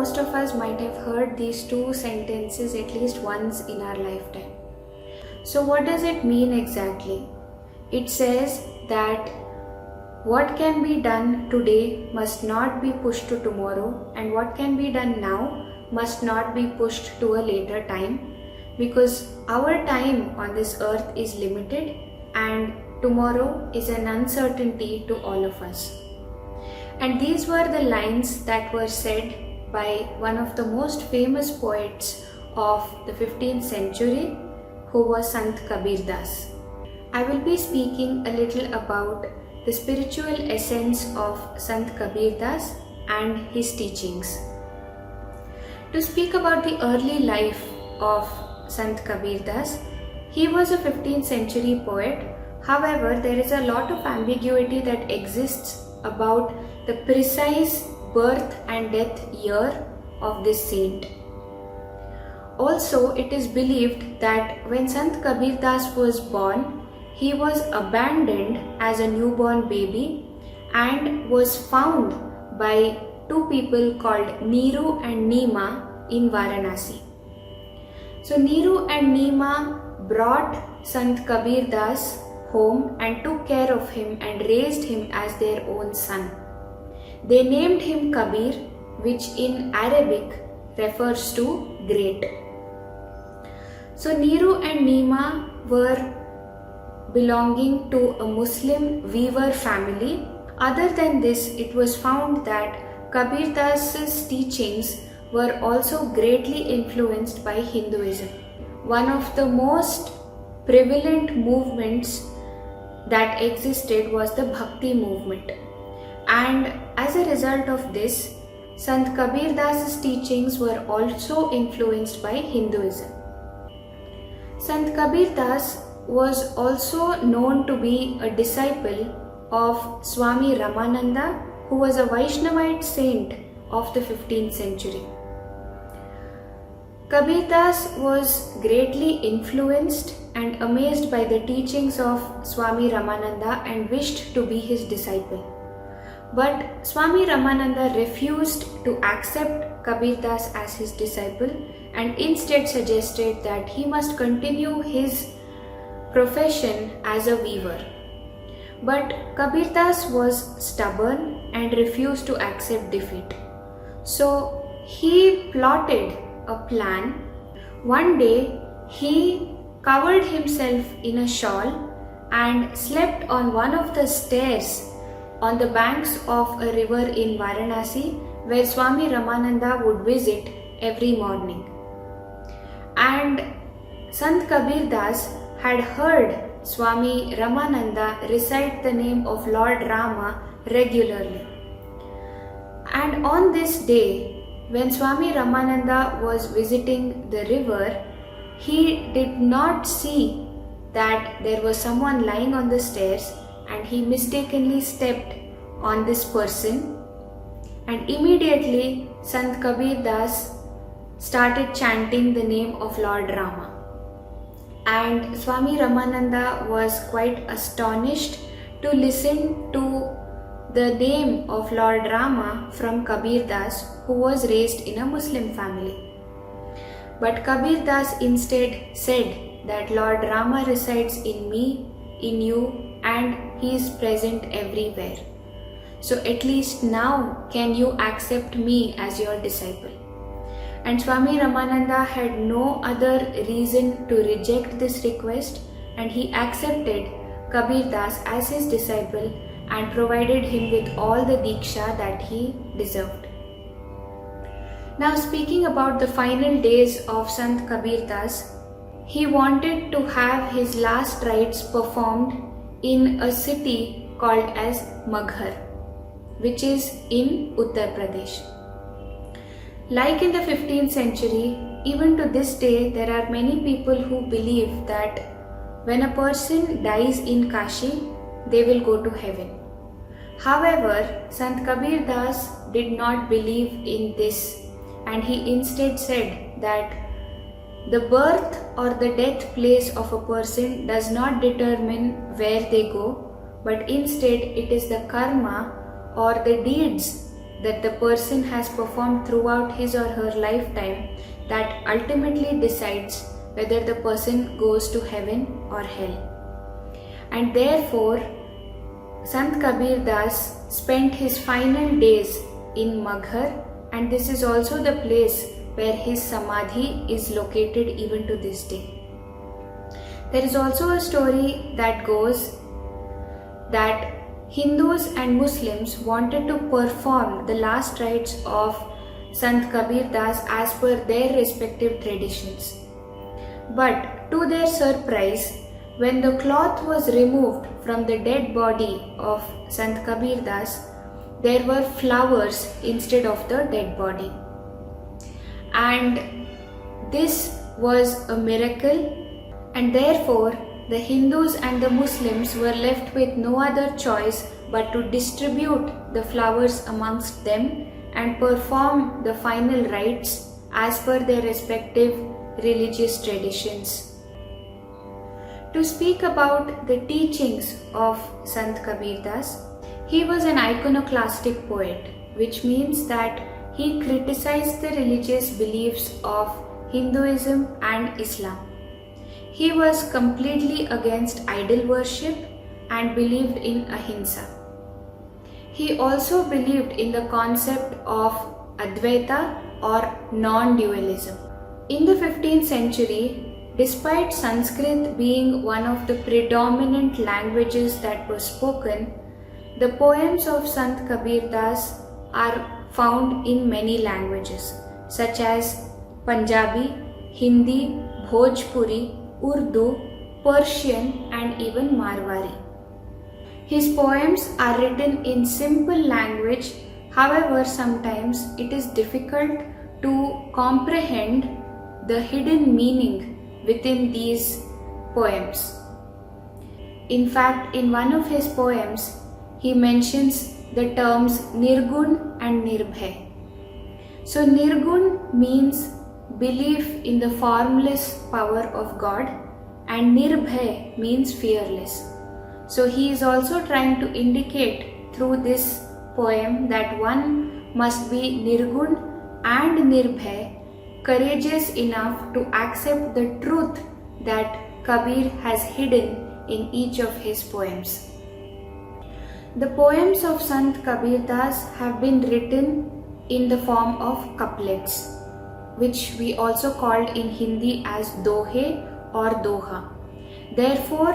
most of us might have heard these two sentences at least once in our lifetime. So what does it mean exactly? It says that what can be done today must not be pushed to tomorrow, and what can be done now must not be pushed to a later time, because our time on this earth is limited and tomorrow is an uncertainty to all of us. And these were the lines that were said by one of the most famous poets of the 15th century, who was Sant Kabirdas. I will be speaking a little about the spiritual essence of Sant Kabirdas and his teachings. To speak about the early life of Sant Kabirdas, he was a 15th century poet. However, there is a lot of ambiguity that exists about the precise birth and death year of this saint. Also, it is believed that when Sant Kabirdas was born, he was abandoned as a newborn baby and was found by two people called Neeru and Neema in Varanasi. So Neeru and Neema brought Sant Kabirdas home and took care of him and raised him as their own son. They named him Kabir, which in Arabic refers to great. So Neeru and Neema were belonging to a Muslim weaver family. Other than this, it was found that Kabirdas' teachings were also greatly influenced by Hinduism. One of the most prevalent movements that existed was the Bhakti movement. And as a result of this, Sant Kabirdas' teachings were also influenced by Hinduism. Sant Kabirdas was also known to be a disciple of Swami Ramananda, who was a Vaishnavite saint of the 15th century. Kabirdas was greatly influenced and amazed by the teachings of Swami Ramananda and wished to be his disciple. But Swami Ramananda refused to accept Kabirdas as his disciple and instead suggested that he must continue his profession as a weaver. But Kabirdas was stubborn and refused to accept defeat. So he plotted a plan. One day he covered himself in a shawl and slept on one of the stairs on the banks of a river in Varanasi, where Swami Ramananda would visit every morning. And Sant Kabirdas had heard Swami Ramananda recite the name of Lord Rama regularly. And on this day, when Swami Ramananda was visiting the river, he did not see that there was someone lying on the stairs, and he mistakenly stepped on this person, and immediately Sant Kabirdas started chanting the name of Lord Rama. And Swami Ramananda was quite astonished to listen to the name of Lord Rama from Kabirdas, who was raised in a Muslim family. But Kabirdas instead said that Lord Rama resides in me, in you, and he is present everywhere. So at least now can you accept me as your disciple? And Swami Ramananda had no other reason to reject this request, and he accepted Kabirdas as his disciple and provided him with all the Diksha that he deserved. Now, speaking about the final days of Sant Kabirdas, he wanted to have his last rites performed in a city called as Maghar, which is in Uttar Pradesh. Like in the 15th century, even to this day, there are many people who believe that when a person dies in Kashi, they will go to heaven. However, Sant Kabirdas did not believe in this, and he instead said that the birth or the death place of a person does not determine where they go, but instead it is the karma or the deeds that the person has performed throughout his or her lifetime that ultimately decides whether the person goes to heaven or hell. And therefore, Sant Kabirdas spent his final days in Maghar, and this is also the place where his Samadhi is located even to this day. There is also a story that goes that Hindus and Muslims wanted to perform the last rites of Sant Kabirdas as per their respective traditions. But to their surprise, when the cloth was removed from the dead body of Sant Kabirdas, there were flowers instead of the dead body. And this was a miracle, and therefore the Hindus and the Muslims were left with no other choice but to distribute the flowers amongst them and perform the final rites as per their respective religious traditions. To speak about the teachings of Sant Kabirdas, he was an iconoclastic poet, which means that he criticized the religious beliefs of Hinduism and Islam. He was completely against idol worship and believed in ahimsa. He also believed in the concept of Advaita or non-dualism. In the 15th century, despite Sanskrit being one of the predominant languages that were spoken, the poems of Sant Kabirdas are found in many languages such as Punjabi, Hindi, Bhojpuri, Urdu, Persian and even Marwari. His poems are written in simple language, however sometimes it is difficult to comprehend the hidden meaning within these poems. In fact, in one of his poems, he mentions the terms Nirgun and Nirbhay. So Nirgun means belief in the formless power of God, and Nirbhay means fearless. So he is also trying to indicate through this poem that one must be Nirgun and Nirbhay, courageous enough to accept the truth that Kabir has hidden in each of his poems. The poems of Sant Kabirdas have been written in the form of couplets, which we also called in Hindi as dohe or doha. Therefore,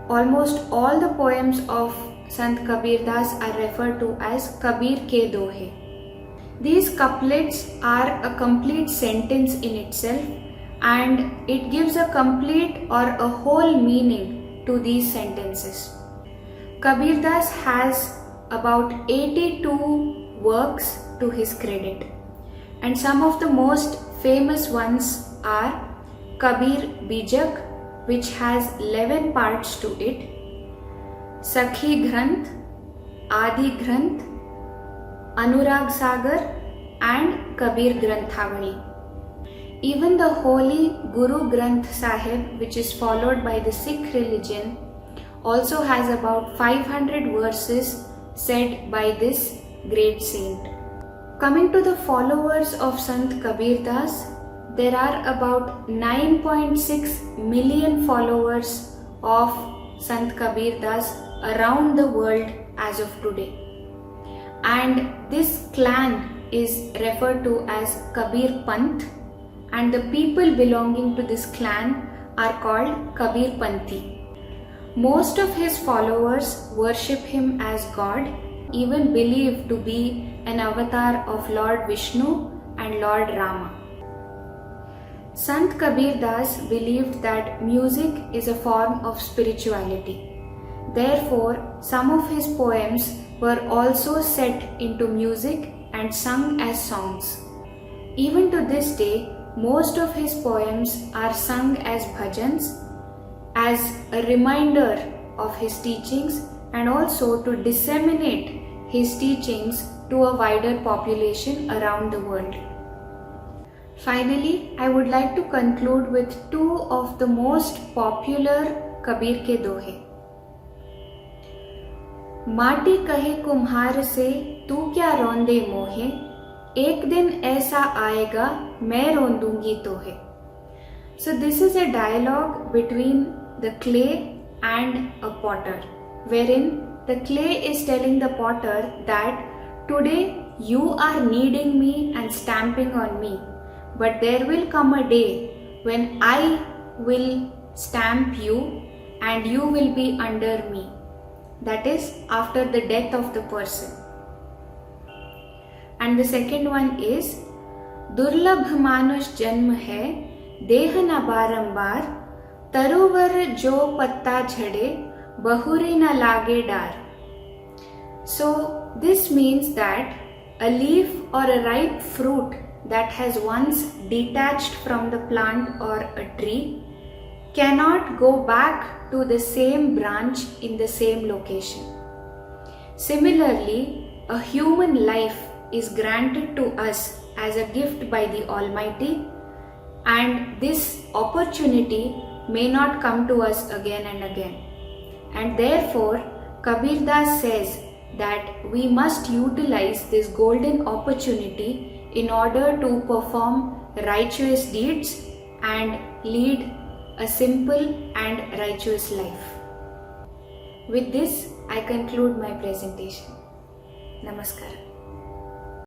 almost all the poems of Sant Kabirdas are referred to as Kabir ke dohe. These couplets are a complete sentence in itself, and it gives a complete or a whole meaning to these sentences. Kabirdas has about 82 works to his credit, and some of the most famous ones are Kabir Bijak, which has 11 parts to it, Sakhi Granth, Adi Granth, Anurag Sagar and Kabir Granthavali. Even the holy Guru Granth Sahib, which is followed by the Sikh religion, also has about 500 verses said by this great saint. Coming to the followers of Sant Kabirdas, there are about 9.6 million followers of Sant Kabirdas around the world as of today. And this clan is referred to as Kabir Panth, and the people belonging to this clan are called Kabir Panthi. Most of his followers worship him as God, even believed to be an avatar of Lord Vishnu and Lord Rama. Sant Kabirdas believed that music is a form of spirituality. Therefore, some of his poems were also set into music and sung as songs. Even to this day, most of his poems are sung as bhajans, as a reminder of his teachings and also to disseminate his teachings to a wider population around the world. Finally, I would like to conclude with two of the most popular Kabir ke dohe. माटी कहे कुम्हार से तू क्या रौंदे मोहे, एक दिन ऐसा आएगा मैं रौंदूंगी तोहे. So this is a dialogue between the clay and a potter, wherein the clay is telling the potter that today you are kneading me and stamping on me, but there will come a day when I will stamp you and you will be under me. That is after the death of the person. And the second one is दुर्लभ मानुष जन्म है, देह न बारंबार, तरोवर जो पत्ता झड़े, बहुरे न लागे डार. So this means that a leaf or a ripe fruit that has once detached from the plant or a tree cannot go back to the same branch in the same location. Similarly, a human life is granted to us as a gift by the Almighty, and this opportunity may not come to us again and again. And therefore, Kabirdas says that we must utilize this golden opportunity in order to perform righteous deeds and lead a simple and righteous life. With this, I conclude my presentation. Namaskar.